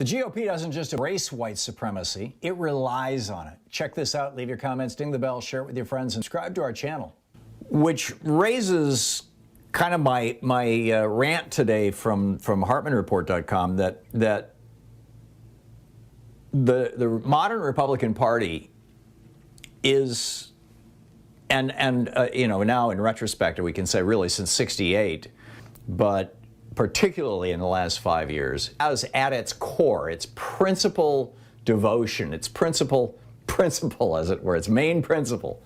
The GOP doesn't just embrace white supremacy, it relies on it. Check this out, leave your comments, ding the bell, share it with your friends, and subscribe to our channel. Which raises kind of my rant today from HartmannReport.com that the modern Republican Party is, you know, now in retrospect we can say really since '68, but particularly in the last 5 years, as at its core, its principal devotion, its principal as it were, its main principle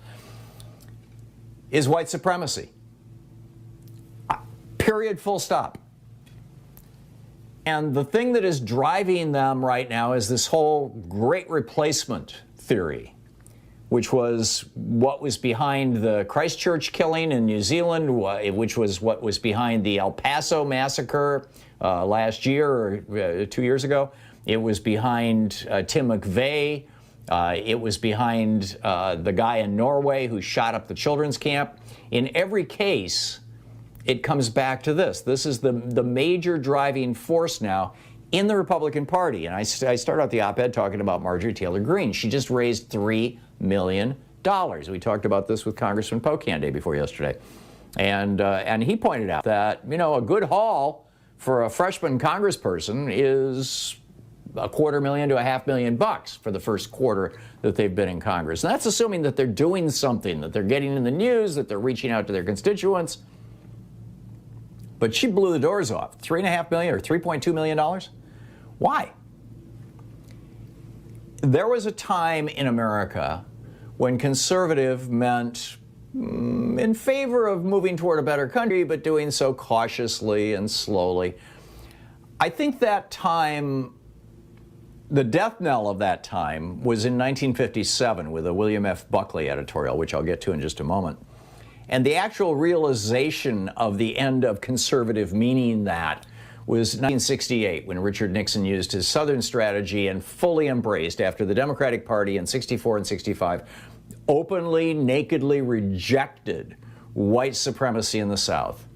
is white supremacy. Period, full stop. And the thing that is driving them right now is this whole great replacement theory, which was what was behind the Christchurch killing in New Zealand, which was what was behind the El Paso massacre last year or 2 years ago. It was behind Tim McVeigh. It was behind the guy in Norway who shot up the children's camp. In every case, it comes back to this. This is the major driving force now in the Republican Party. And I start out the op-ed talking about Marjorie Taylor Greene. She just raised $3 million. We talked about this with Congressman Pocan day before yesterday. And he pointed out that, you know, a good haul for a freshman congressperson is $250,000 to $500,000 for the first quarter that they've been in Congress. And that's assuming that they're doing something, that they're getting in the news, that they're reaching out to their constituents. But she blew the doors off. $3.5 million or $3.2 million? Why? There was a time in America when conservative meant in favor of moving toward a better country, but doing so cautiously and slowly. I think that time, the death knell of that time was in 1957 with a William F. Buckley editorial, which I'll get to in just a moment. And the actual realization of the end of conservative meaning that was 1968 when Richard Nixon used his Southern strategy and fully embraced, after the Democratic Party in '64 and '65, openly, nakedly rejected white supremacy in the South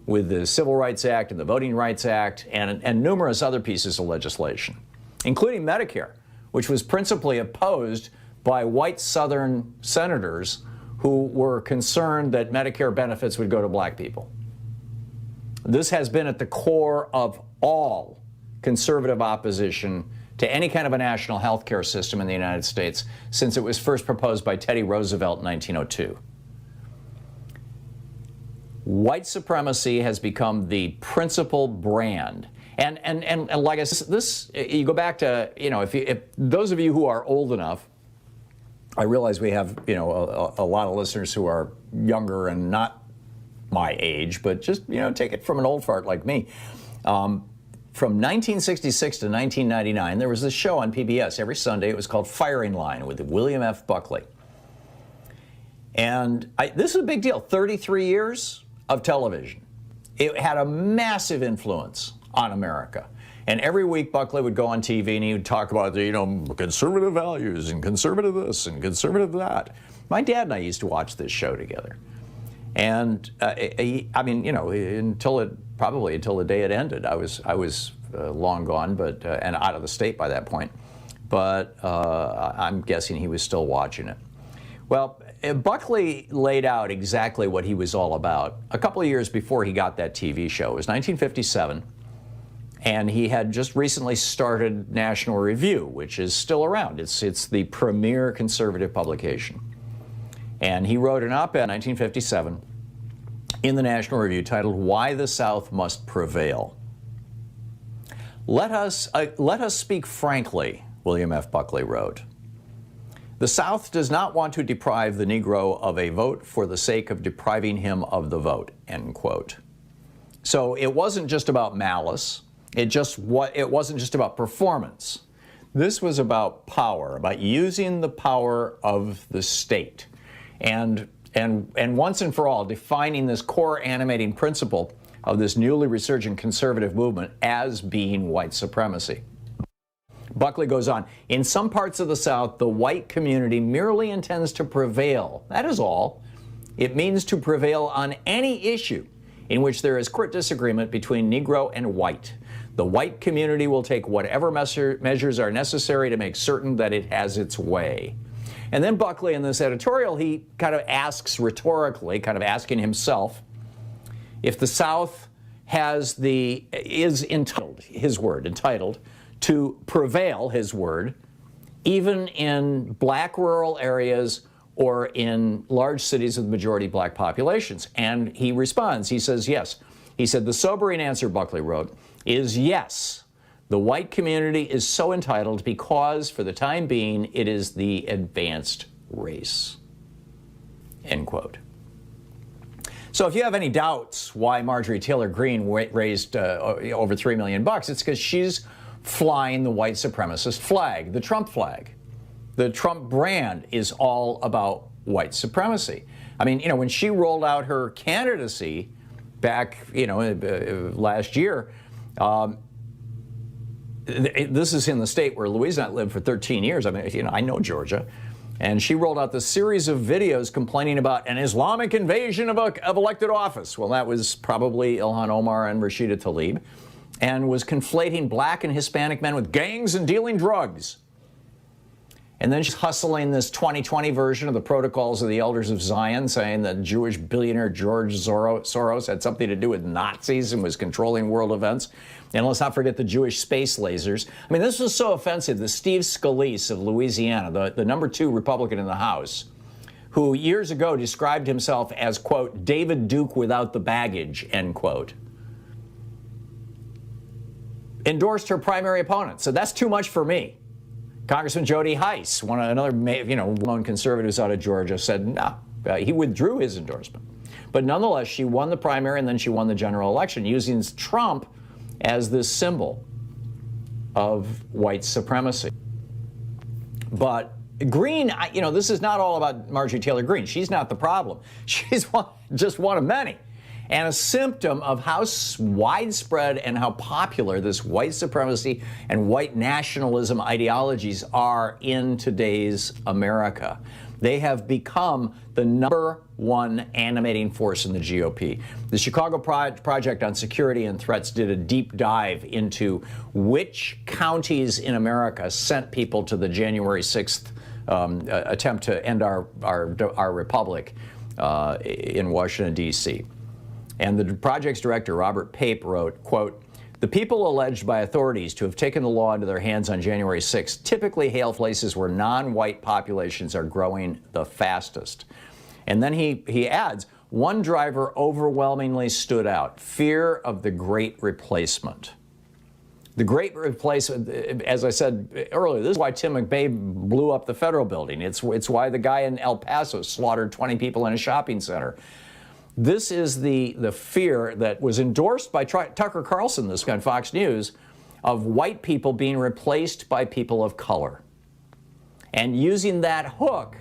with the Civil Rights Act and the Voting Rights Act and numerous other pieces of legislation, including Medicare, which was principally opposed by white Southern senators who were concerned that Medicare benefits would go to black people. This has been at the core of all conservative opposition to any kind of a national health care system in the United States since it was first proposed by Teddy Roosevelt in 1902. White supremacy has become the principal brand. And like I said, this, you go back to, you know, if those of you who are old enough, I realize we have, you know, a lot of listeners who are younger and not my age, but just, you know, take it from an old fart like me. From 1966 to 1999, there was this show on PBS every Sunday. It was called Firing Line with William F. Buckley. And this is a big deal. 33 years of television. It had a massive influence on America. And every week Buckley would go on TV and he would talk about, you know, conservative values and conservative this and conservative that. My dad and I used to watch this show together. And I mean, you know, probably until the day it ended. I was long gone, but and out of the state by that point. But I'm guessing he was still watching it. Well, Buckley laid out exactly what he was all about a couple of years before he got that TV show. It was 1957. And he had just recently started National Review, which is still around. It's the premier conservative publication. And he wrote an op-ed in 1957 in the National Review titled, "Why the South Must Prevail." Let us speak frankly, William F. Buckley wrote. The South does not want to deprive the Negro of a vote for the sake of depriving him of the vote, end quote. So it wasn't just about malice. It wasn't just about performance. This was about power, about using the power of the state, and once and for all defining this core animating principle of this newly resurgent conservative movement as being white supremacy. Buckley goes on, in some parts of the South, the white community merely intends to prevail. That is all. It means to prevail on any issue in which there is disagreement between Negro and white. The white community will take whatever measures are necessary to make certain that it has its way. And then Buckley, in this editorial, he kind of asks rhetorically, kind of asking himself, if the South is entitled, his word, entitled to prevail, his word, even in black rural areas or in large cities with majority black populations. And he responds, he says, yes. He said, the sobering answer, Buckley wrote, is yes. The white community is so entitled because, for the time being, it is the advanced race. End quote. So if you have any doubts why Marjorie Taylor Greene raised over $3 million, it's because she's flying the white supremacist flag, the Trump flag. The Trump brand is all about white supremacy. I mean, when she rolled out her candidacy back, last year, this is in the state where Louise and I lived for 13 years. I mean, I know Georgia. And she rolled out this series of videos complaining about an Islamic invasion of elected office. Well, that was probably Ilhan Omar and Rashida Tlaib, and was conflating black and Hispanic men with gangs and dealing drugs. And then she's hustling this 2020 version of the Protocols of the Elders of Zion, saying that Jewish billionaire George Soros had something to do with Nazis and was controlling world events. And let's not forget the Jewish space lasers. I mean, this was so offensive that Steve Scalise of Louisiana, the number 2 Republican in the House, who years ago described himself as, quote, David Duke without the baggage, end quote, endorsed her primary opponent. So that's too much for me. Congressman Jody Hice, another well-known conservatives out of Georgia, said no, he withdrew his endorsement. But nonetheless, she won the primary and then she won the general election using Trump as this symbol of white supremacy. But Greene, this is not all about Marjorie Taylor Greene. She's not the problem. She's just one of many. And a symptom of how widespread and how popular this white supremacy and white nationalism ideologies are in today's America. They have become the number one animating force in the GOP. The Chicago Project on Security and Threats did a deep dive into which counties in America sent people to the January 6th attempt to end our republic in Washington, D.C. And the project's director, Robert Pape, wrote, quote, the people alleged by authorities to have taken the law into their hands on January 6th typically hail places where non-white populations are growing the fastest. And then he adds, one driver overwhelmingly stood out, fear of the Great Replacement. The Great Replacement, as I said earlier, this is why Tim McVeigh blew up the federal building. It's why the guy in El Paso slaughtered 20 people in a shopping center. This is the fear that was endorsed by Tucker Carlson, this guy on Fox News, of white people being replaced by people of color. And using that hook,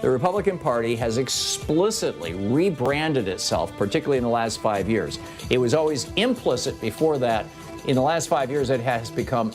the Republican Party has explicitly rebranded itself, particularly in the last 5 years. It was always implicit before that. In the last 5 years, it has become